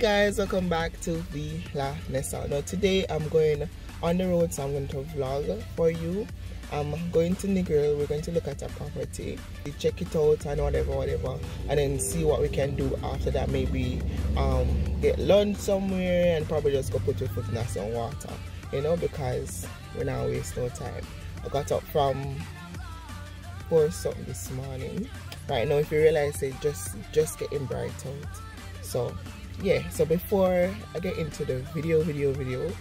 guys, welcome back to V-La-Nessa. Now today I'm going on the road, so I'm going to vlog for you. I'm going to Negril. We're going to look at a property, check it out and whatever, and then see what we can do after that. Maybe get lunch somewhere and probably just go put your foot in some water, you know, because we're not wasting no time. I got up from 4 something this morning. Right now, if you realize it, just getting bright out. So yeah, so before I get into the video,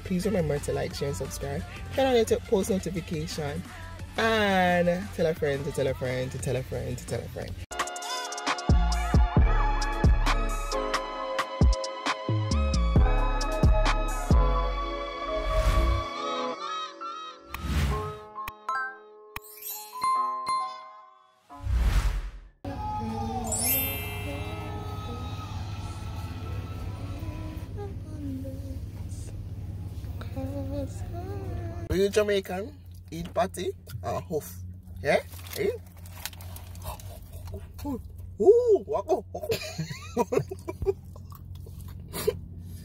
please remember to like, share and subscribe, turn on your post notification, and tell a friend to tell a friend to tell a friend to tell a friend. Are you Jamaican? Eat patty or hoof? Yeah? Eh? Ooh, wako.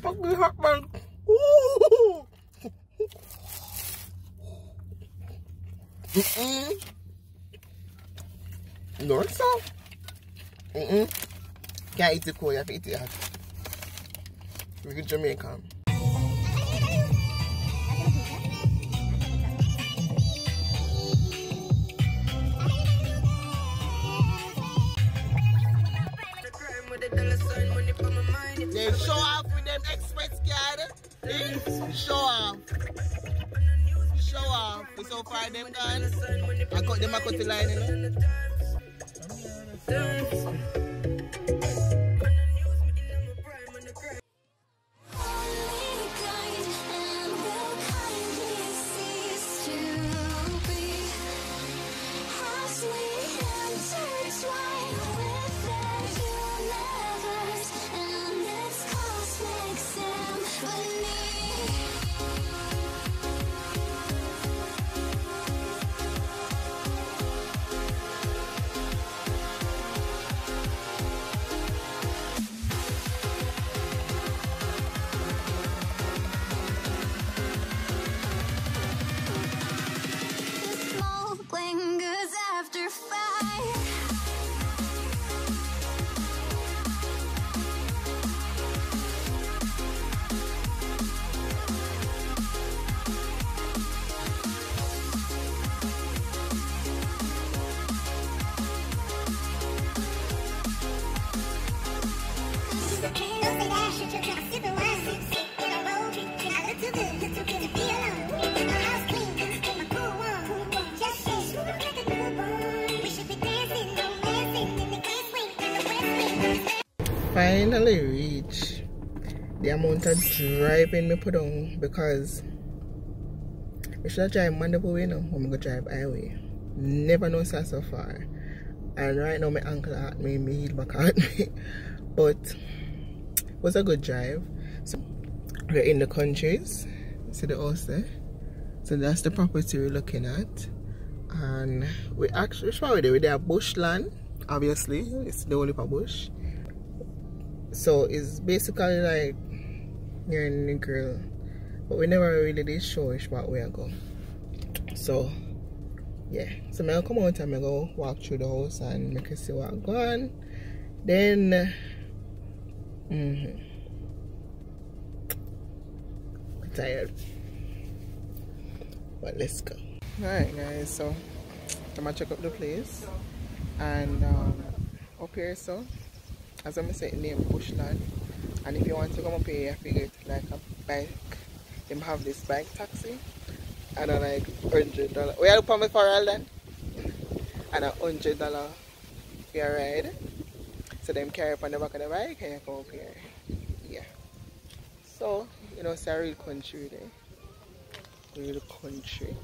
Fuck me hot, man. Ooh. North south? Can't eat it cold, you have to eat it hot. We're Jamaican. They show off with them express card. Eh? Show off. Show off. We so far them gone. I cut them, I cut the line, you know. Finally reach the amount of driving me put on, because I should have drive Mandable way now. I'm gonna drive highway. Never know so far. And right now my ankle hurt me, my heel back hurt me. But it was a good drive. So we're in the countries. See the house there? So that's the property we're looking at. And we actually we're there bushland, obviously. It's the only bush. So it's basically like near Negril, but we never really did show what we are going. So yeah, so I'm gonna come out and I'm gonna walk through the house and make you see what I'm going. Then I'm tired, but let's go. Alright guys, so I'm gonna check up the place, and up here, so as I'm saying, name bushland, and if you want to come up here, you have to get like a bike. Them have this bike taxi, and like $100. We are up on me for all then, and $100 for your ride. So them carry up on the back of the bike and you come up here. Yeah. So you know, it's a real country there. Real country.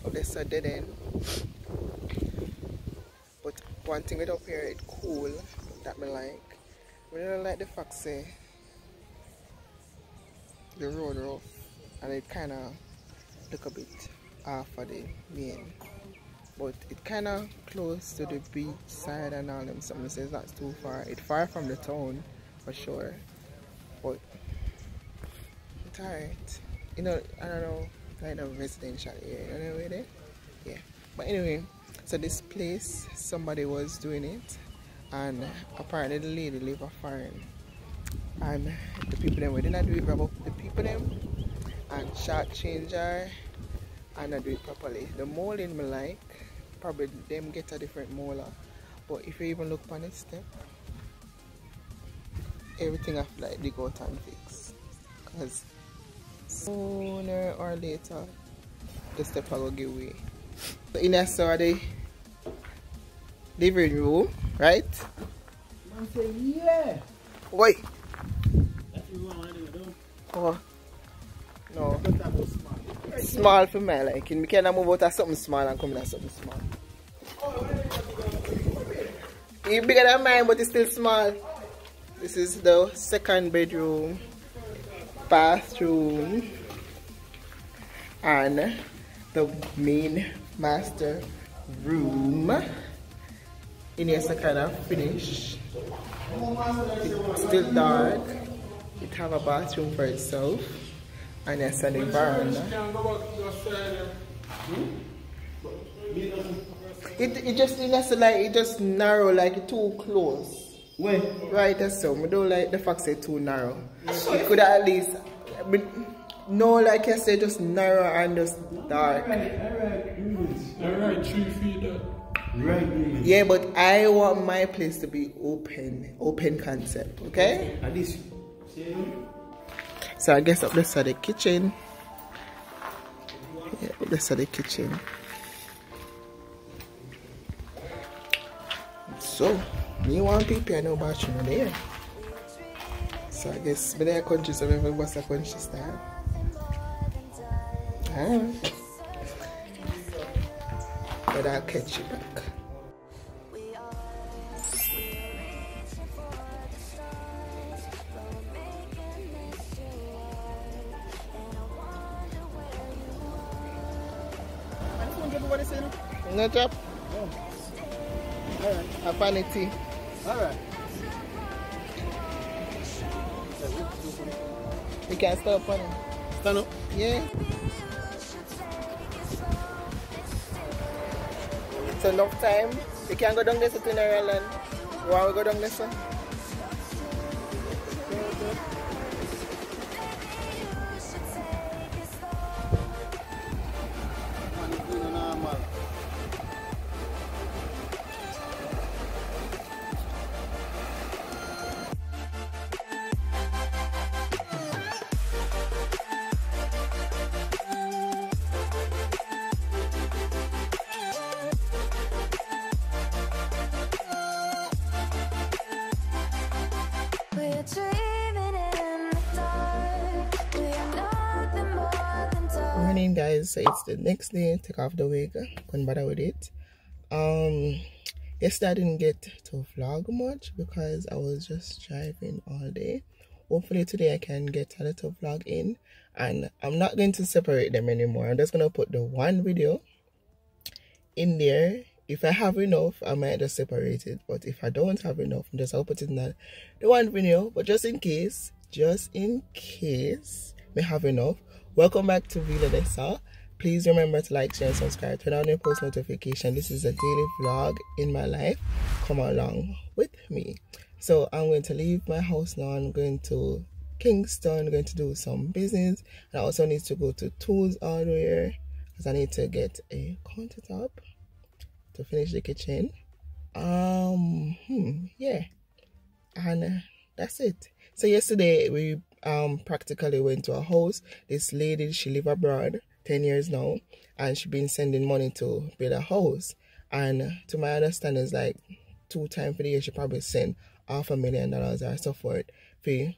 Up there, so dead end. But one thing with up here, it's cool that me like. I really like the fact say the road rough and it kinda look a bit off of the main. but it kind of close to the beach side and all them. Something says that's too far. It's far from the town for sure, but it's alright. You know, I don't know, kind of residential area, you know where there? Yeah. But anyway, so this place, somebody was doing it, and apparently the lady live a foreign, and the people them we didn't do it, grab up the people them and short change her and I do it properly. The molding me like, probably them get a different molar, but if you even look on it step, everything I feel like they go out and fix, because sooner or later the step I go give way. So in a the living room, right? Man say yeah. Wait. That's what you want to do. Oh. No. Small for me, like we can move out of something small and come in something small. It's bigger than mine, but it's still small. This is the second bedroom, bathroom, and the main master room. In here, it's a kind of finish. It's still dark. It have a bathroom for itself. And it's an veranda. It just like it just narrow, like too close. Where? Right, that's so. I don't like the fact it's too narrow. It could at least no, like I said, just narrow and just dark. Alright, 3 feet up. Right. Yeah, but I want my place to be open concept, okay? At least. So I guess up this side the kitchen. Yeah, up this side the kitchen. So, me want people I know bathroom there. So I guess me there country, so everybody was a country style. But I'll catch you back. No job. Oh. Alright. A funny tea. Alright. You can stand up on it. Stand up? Yeah. It's enough time. You can go down there to Negril and you want to go down there, sir? Morning guys, so it's the next day, take off the wig, couldn't bother with it. Yesterday I didn't get to vlog much because I was just driving all day. Hopefully today I can get a little vlog in, and I'm not going to separate them anymore. I'm just going to put the one video in there. If I have enough, I might just separate it, but if I don't have enough, I'll put it in the one video. But just in case we have enough, welcome back to V-La-Nessa. Please remember to like, share, and subscribe. Turn on your post notification. This is a daily vlog in my life. Come along with me. So I'm going to leave my house now. I'm going to Kingston, going to do some business. And I also need to go to Tools Hardware because I need to get a countertop to finish the kitchen. Yeah, and that's it. So yesterday we practically went to a house. This lady, she live abroad 10 years now, and she been sending money to build a house, and to my understanding it's like 2 times for the year she probably send $500,000 or so for it for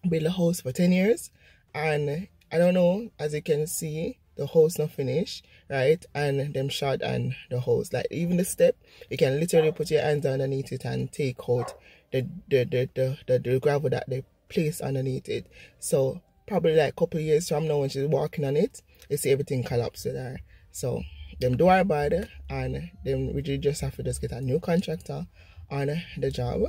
build a house for 10 years. And I don't know, as you can see, the house not finished, right? And them shot and the house, like even the step, you can literally put your hands underneath it and take out the gravel that they place underneath it. So probably like a couple of years from now when she's walking on it, you see everything collapse with her. So them do our bad, and then we just have to just get a new contractor on the job.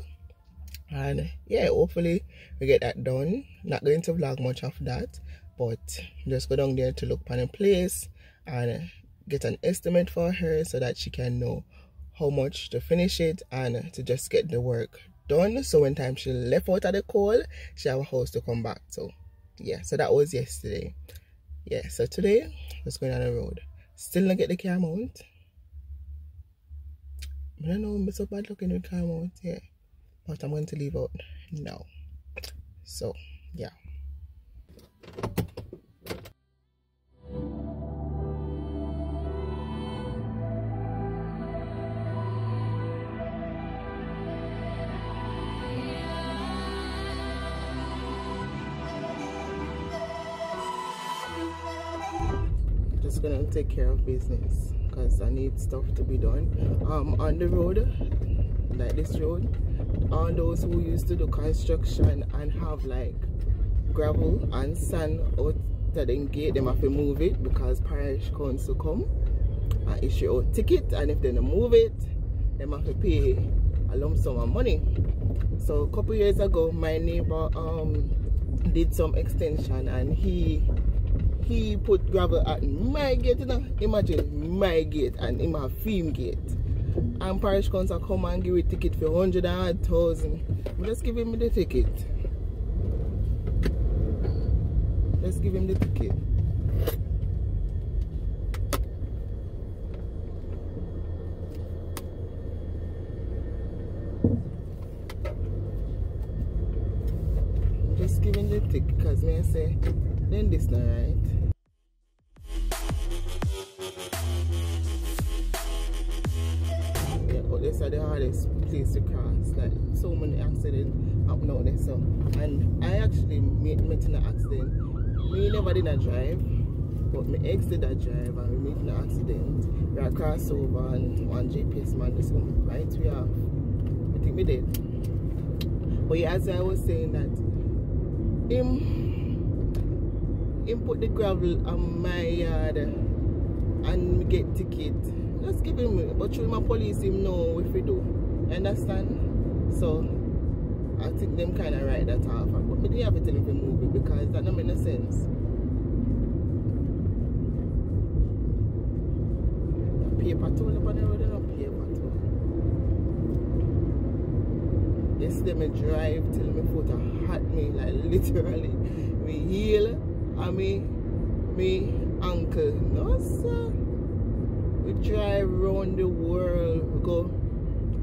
And yeah, hopefully we get that done. Not going to vlog much of that, but just go down there to look on a place and get an estimate for her so that she can know how much to finish it and to just get the work done, so when time she left out of the call, she have a house to come back to. Yeah, so that was yesterday. Yeah, so today let's go down the road. Still not get the car mount. I don't know, I'm so bad looking with car mount, yeah, but I'm going to leave out now. So yeah. Just gonna take care of business because I need stuff to be done on the road, like this road. All those who used to do construction and have like gravel and sand out to the gate, them have to move it because parish council come and issue out ticket, and if they don't move it, them have to pay a lump sum of money. So a couple years ago, my neighbor did some extension, and he put gravel at my gate, you know? Imagine my gate and him have film gate. And parish council come and give a ticket for 100,000. Just give him the ticket. Let's give him the ticket. Just give him the ticket because me I say, then this not right. Yeah, but this is the hardest place to cross. Like so many accidents happen out there. So, and I actually met in an accident. Me never did a drive, but my ex did a drive, and we met in an accident. We are crossed over, and one GPS man just come right we have. I think we did. But yeah, as I was saying that him put the gravel on my yard and me get ticket. Just give him, but through my police him know if we do. Understand? So I think them kind of write that off. But me didn't have to tell him to move it because that don't make no sense. The paper tool up on the road, no paper tool. Yesterday me drive till my foot hurt me, like literally. Me heel and me ankle. No sir. We drive around the world. We go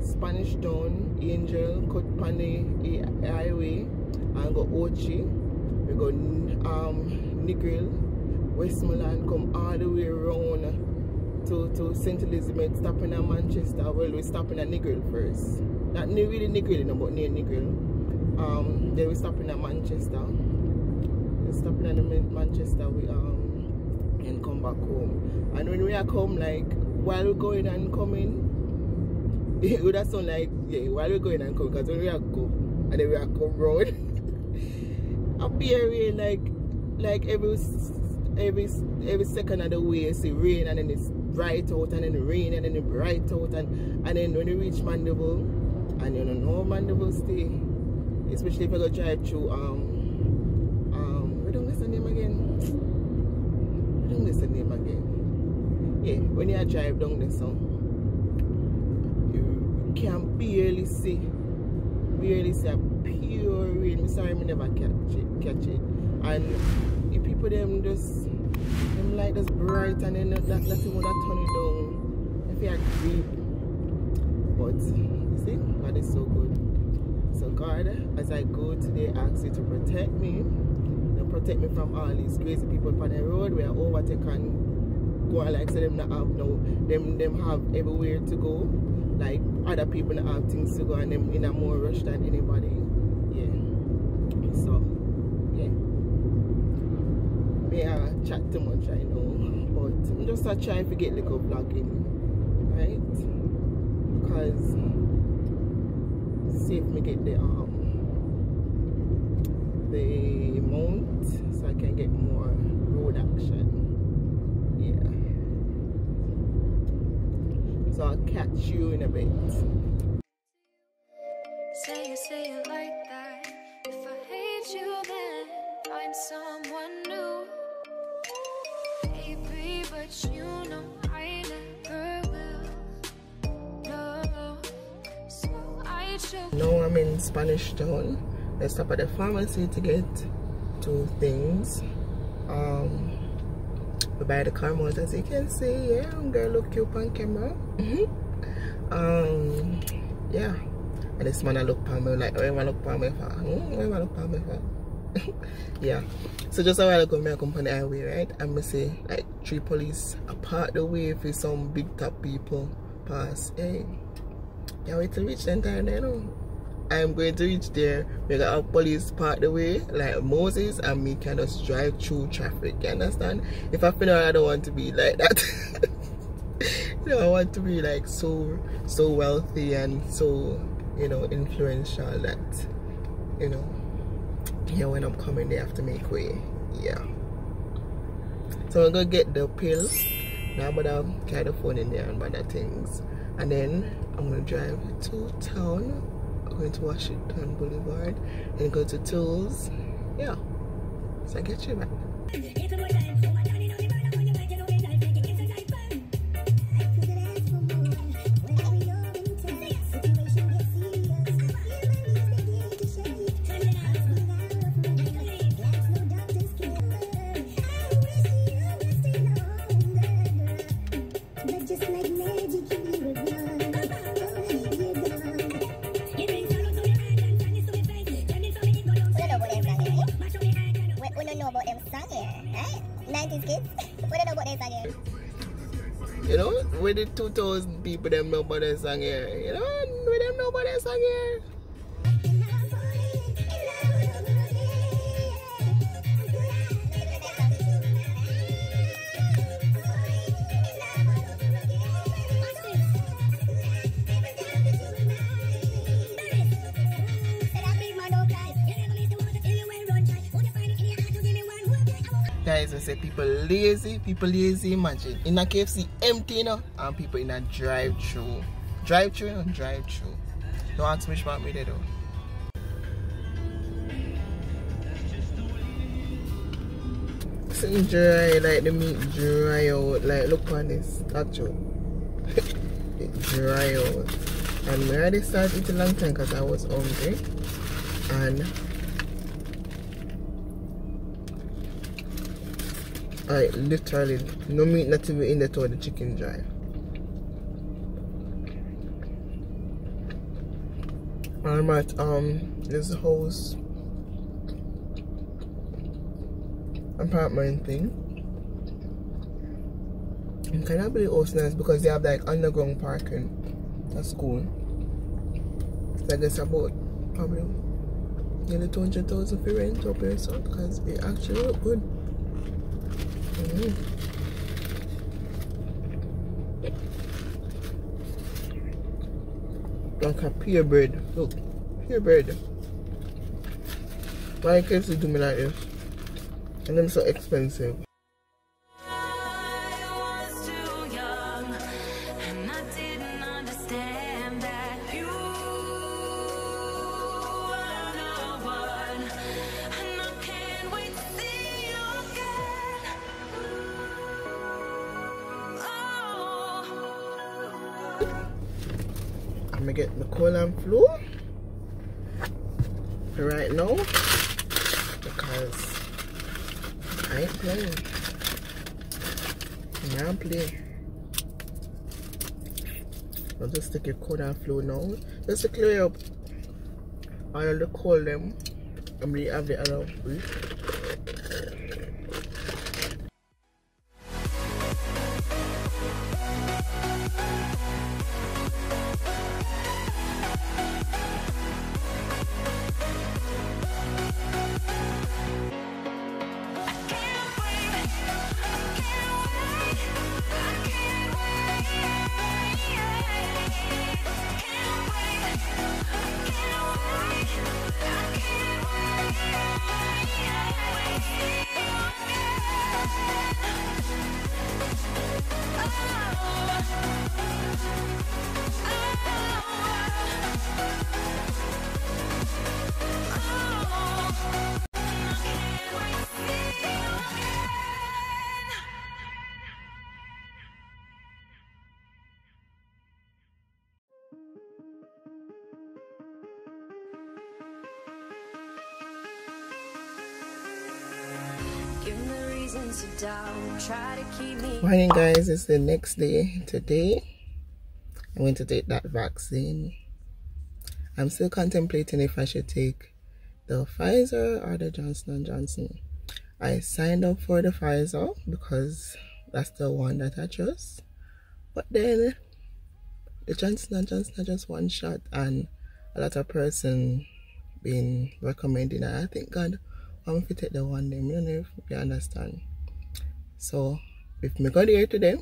Spanish Town, Angel, cut pan the highway and go Ochi. We go Negril, Westmoreland, come all the way around to St. Elizabeth, stopping at Manchester. Well, we stopping at Negril first. Not really Negril, but near Negril. Then we stopping at Manchester. Stopping at Manchester, we and come back home. And when we are come, like while we're going and coming, it would have sound like yeah, while we're going and coming, because when we are go and then we are come road, up here like every second of the way it's rain, and then it's bright out, and then it rain, and then it bright out, and then when you reach Mandeville, and you don't know Mandeville stay, especially if you go drive through what's the name again? I don't know the name again. Yeah, when you drive down the sun, you can barely see a pure rain. I'm sorry, I never catch it. And the people them just like this bright, and then that nothing would have turn it down if you had deep. But you see, God is so good. So God, as I go today, I ask you to protect me. Protect me from all these crazy people on the road where overtake and go and like say them not have no them have everywhere to go, like other people not have things to go, and them in a more rush than anybody. Yeah. So yeah. Me chat too much, I know, but I'm just try to get little vlogging, right? Because see if me get the mount so I can get more road action. Yeah. you in a bit. Say it like that. If I hate you, then find someone new. Baby, but you know I never will. No, so I chose. Now I'm in Spanish Town. I stop at the pharmacy to get 2 things. We buy the caramels, as you can see. Yeah, I'm gonna look you up on camera. Yeah. And this man I look for me like, where am I look for me for? Where am I look for me for? Yeah. So just a while ago, I come on the highway, right? And I see like 3 police apart the way for some big top people pass. Hey, can't wait to reach the time, you know. I'm going to reach there. We got our police part the way, like Moses, and me can just drive through traffic. You understand? If I feel I don't want to be like that. You know, I want to be like so wealthy and so, you know, influential that, you know, yeah, when I'm coming they have to make way. Yeah. So I'm gonna get the pill. Now I'm gonna carry the phone in there and other things. And then I'm gonna drive to town. I'm going to Washington Boulevard and go to Tools. Yeah. So I get you back. You know, with the 2,000 people, them know about that song here. You know, with them know about that song here. Guys, I say people lazy, imagine. In a KFC empty, you know, and people in a drive-thru. Drive-thru, you know, drive-thru. Don't ask me what me they do. It's dry, like the meat dry out. Like, look on this, actually. It dry out. And we already started eating a long time because I was hungry. And I literally no meat not even in the toe, the chicken dry. I'm at this house apartment thing. And kind of really house nice because they have like underground parking. That's cool. So I guess about probably nearly 200,000 for rent up here, so because it actually look good. Like a purebred. Look, purebred. Why can't you do me like this? And them so expensive. I'm gonna get the cold and flu right now because I ain't playing. I can't play. I'll just take a cold and flu now just to clear up all of the cold them and we have the other week. Morning guys, it's the next day. Today I'm going to take that vaccine. I'm still contemplating if I should take the Pfizer or the Johnson & Johnson. I signed up for the Pfizer because that's the one that I trust. But then the Johnson & Johnson are just one shot, and a lot of person been recommending it. I think God want me to take the one them. You don't know if you understand. So if me go there today,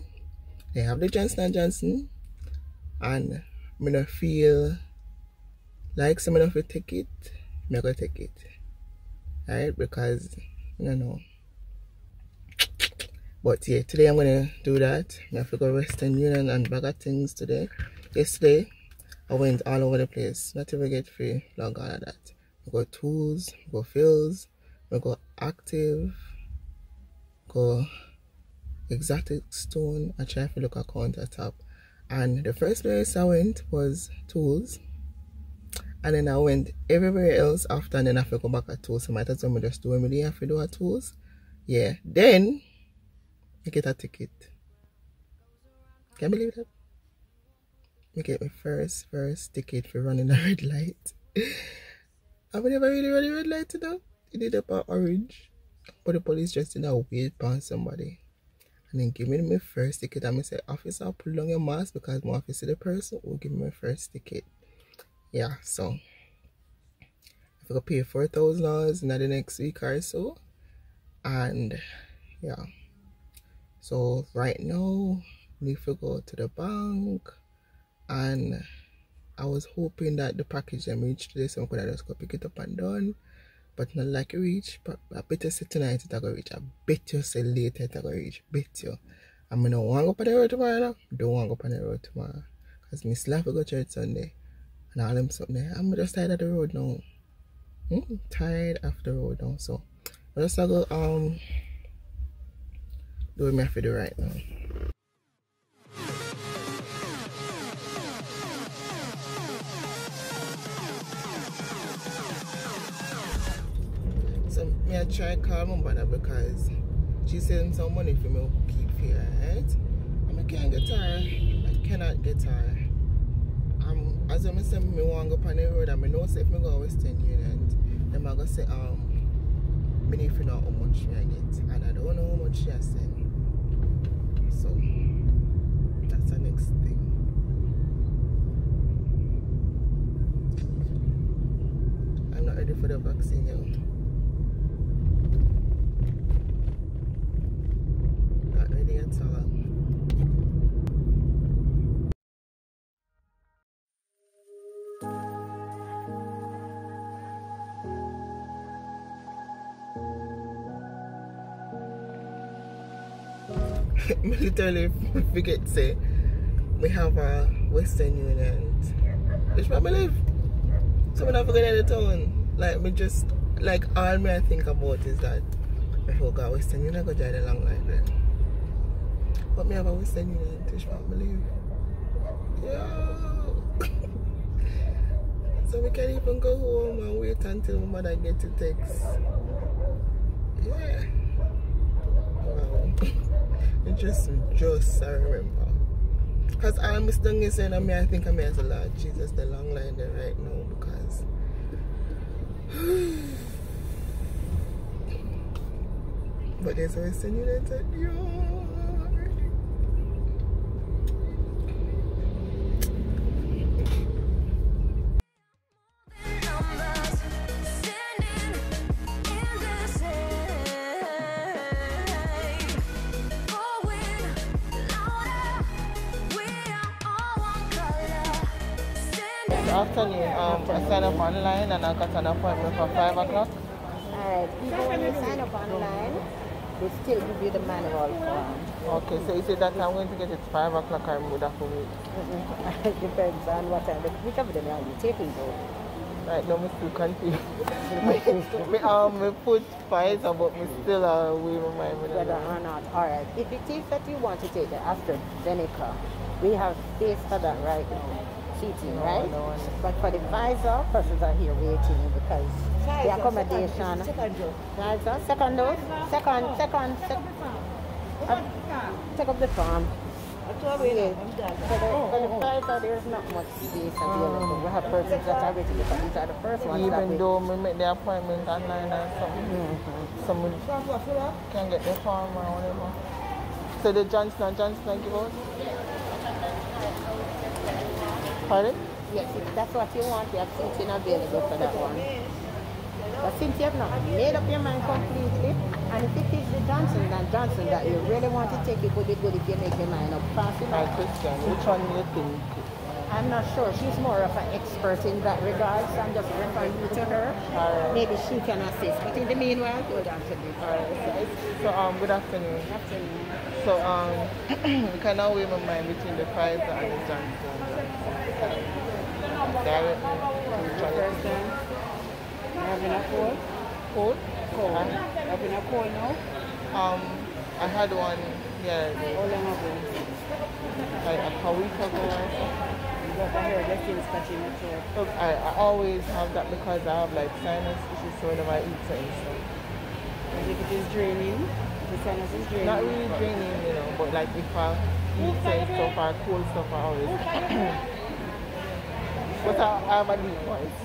they have the Johnson & Johnson, and me not feel like someone if you take it, me go take it. Right? Because you don't know. But yeah, today I'm gonna do that. I have to go Western Union and bag of things today. Yesterday I went all over the place. Not even get free log all of that. I go tools, go fills, I go active, go exotic stone. I try to look at countertop. And the first place I went was tools. And then I went everywhere else after, and then I have to go back at tools. So I might as well just do what I have to do at tools. Yeah. Then I get a ticket. Can you believe that? I get my first ticket for running a red light. I've never really run a red light to them. It did up on orange. But the police just did not wait upon somebody. And then give me my first ticket. And I say, officer, pull down your mask because my officer the person who give me my first ticket. Yeah, so if I could pay $4,000 in the next week or so. And yeah. So right now, I need to go to the bank, and I was hoping that the package them reach today, so I could just go pick it up and done. But not like it reach. But I bet you say tonight it's going to reach. I bet you say later it's going to reach. Bet you. I mean, I don't want to go on the road tomorrow. Don't want to go on the road tomorrow. Because I still have to go to church Sunday. And all them something there. I'm just tired of the road now. Tired of the road now. So I just go do what I have to do right now. So I try to call my mother because she sent some money for me to keep here, right? And I can't get her. I cannot get her. As I say, I want to go on the road, and I know if I go to Western Union, then I'm going to say, I need to know how much I get. And I don't know how much she has sent. So that's the next thing. I'm not ready for the vaccine yet. Not ready at all. I literally forget to say we have a Western Union, which I believe someone I forget at the town. Like me just like all me I think about is that if I go Western Union I go drive the long line then. But me have a Western Union, which I believe. Yo. So we can't even go home and wait until my mother gets a text. Yeah. Wow. It just I remember. Because I'm still saying, I think I'm as a Lord Jesus, the long line there right now, because but there's a Western United, yo. Afternoon, I signed up online and I got an appointment for 5 o'clock. Alright, even when you sign up online, they still give you the manual form. Okay, so you said that I'm going to get it 5 o'clock or would have to wait? It depends on what time, which of them are you taking though? Right now, I'm still confused. I put Pfizer, but I still away my mind. Whether or not. Alright, if it is that you want to take the AstraZeneca, we have space for that right now. seating, right? But for the visor, persons are here waiting because the accommodation. Visor, second dose, second. Take up the form. For the visor, there's not much space available. We have persons that are waiting because these are the first ones. Even though we make the appointment online or something, someone can get the form or whatever. So the Johnson give out? Pardon? Yes, if that's what you want, we have seating available for that one. But since you have not made up your mind completely, and if it is the Johnson that you really want to take, it would be good if you make your mind up fast enough. Christian, which one do you think? I'm not sure. She's more of an expert in that regard, so I'm just referring you to her. Maybe she can assist. But in the meanwhile, hold on to me. So, good afternoon. Good afternoon. So, we can now weigh my mind between the Pfizer and the Johnson. Person. Having a cold? Cold? Having a cold now? I had one, yeah. How long ago? Like a week ago or so. But I heard that things catching your throat. Look, I always have that because I have like sinus issues, so whenever I eat something, so. As if it is draining, the sinus is draining. Not really draining, you know, but like if I eat certain stuff or cold stuff, I always. But I have a deep voice.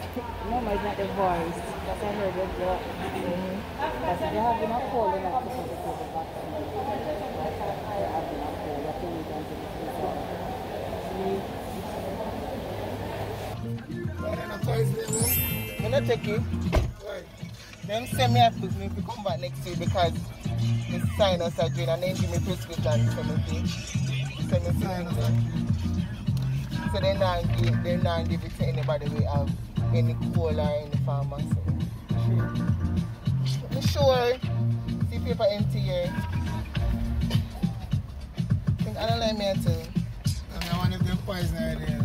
No, it's not the voice. That's I heard it. That's if you're having a cold, you're not supposed to take the vaccine. You're having a cold. That's the reason to I'm not take it. Them say me have to come back next year because the sinus are doing and then give me prescription for me. So they not give it to anybody we have any cola or any pharmacy. I'm sure. See paper empty here. I think I don't like me too. I'm one of them poison idea.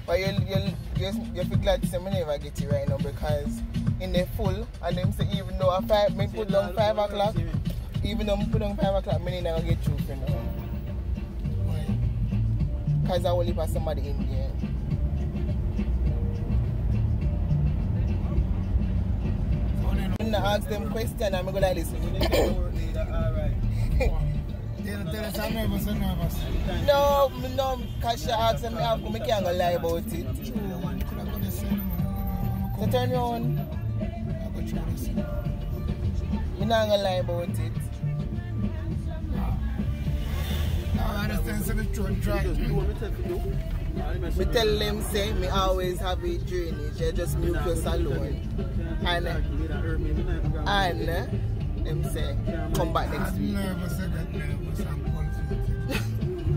But you feel glad to say me never get it right now because in the full and them say even though me put down 5 o'clock, even though I put down 5 o'clock, me never get through for now. Because I will leave somebody in there. I'm going to ask them questions and I'm going to listen. Alright. They don't tell us I'm nervous. No, because she asked me, I can't go lie about it. So turn you on. I'm not going to lie about it. I understand so the throat dry. Me tell them say me always have a drainage, I just mucus alone. And them say come back next week. I'm nervous, I get nervous, I'm confused.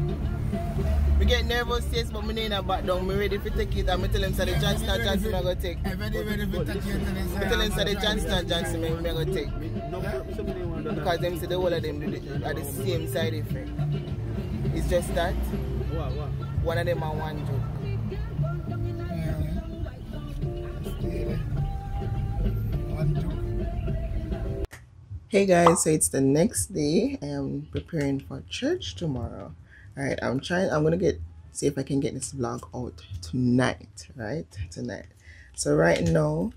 Me get nervous, yes, but me ain't back down. Me ready to take it and me tell them say the Johnson I go take. I'm very ready to take it. Me tell them say the Johnson I go take. Because them say the whole of them are the same side effect. It's just that one of them are one joke. Hey guys, so it's the next day. I am preparing for church tomorrow. Alright, I'm gonna see if I can get this vlog out tonight. So right now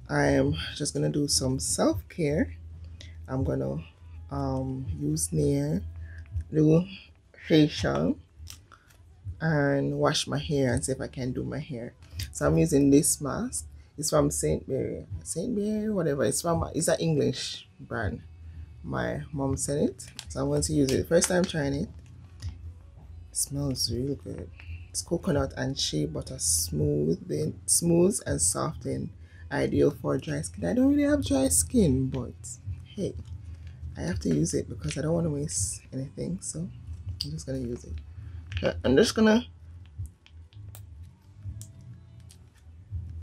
I'm just gonna do some self-care. I'm gonna use Nair, do facial and wash my hair and see if I can do my hair. So I'm using this mask. It's from St. Mary, whatever. It's an English brand. My mom sent it, so I'm going to use it. First time trying it. It smells really good. It's coconut and shea butter, smooth and soft and ideal for dry skin. I don't really have dry skin, but hey, I have to use it because I don't want to waste anything. So I'm just gonna use it. I'm just gonna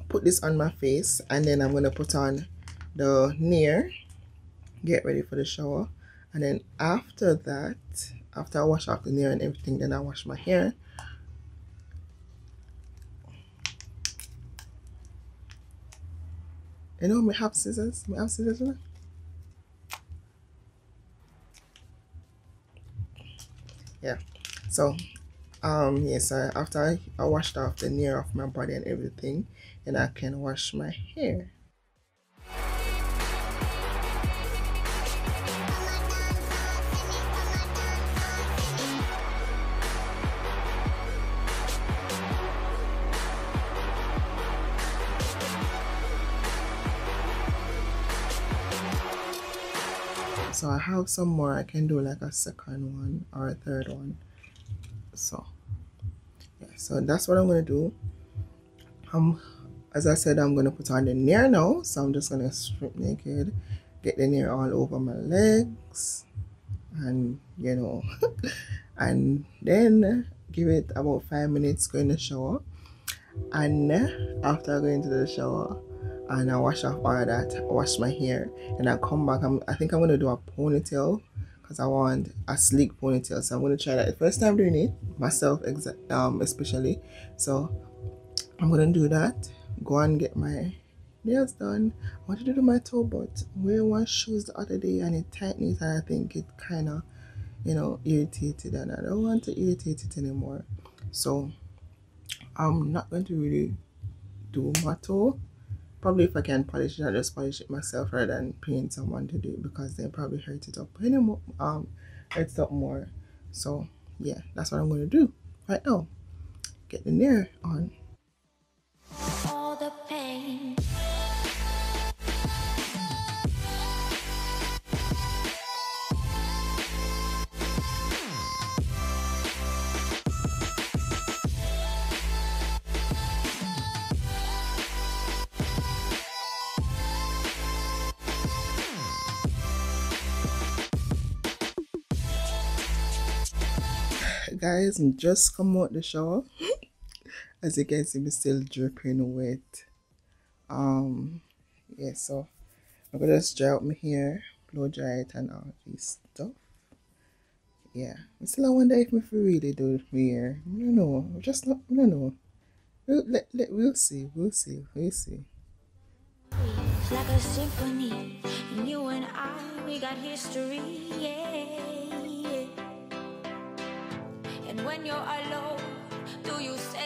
put this on my face and then I'm gonna put on the Nair, get ready for the shower, and then after that, after I wash off the Nair and everything, then I wash my hair. You know, I have scissors. Right? Yeah, so Yes, after I washed off the nail off my body and everything, and I can wash my hair. So I have some more. I can do like a second one or a third one. So yeah, so that's what I'm gonna do. As I said, I'm gonna put on the nail now. So I'm just gonna strip naked, get the nail all over my legs, and you know, and then give it about 5 minutes, go in the shower. And after I go into the shower and I wash off all of that, I wash my hair, and I come back. I think I'm gonna do a ponytail because I want a sleek ponytail. So I'm gonna try that. The first time doing it myself, especially. So I'm gonna do that. Go and get my nails done. I wanted to do my toe, but wearing one shoes the other day and it tightened it, and I think it kind of, you know, irritated, and I don't want to irritate it anymore. So I'm not going to really do my toe. Probably if I can polish it, I'll just polish it myself rather than paying someone to do it, because they probably hurt it up anymore. Hurts up more. So yeah, that's what I'm going to do right now. Get the nail on. All the pain. Guys, I'm just come out the shower. As you can see, me still dripping wet. Yeah, so I'm gonna just dry out my hair, blow dry it, and all this stuff. Yeah, I still wonder if me really do my hair. I don't know. Just not. I don't know. We'll see. We'll see. We'll see. It's like a symphony, and you and I, we got history, yeah. And when you're alone, do you say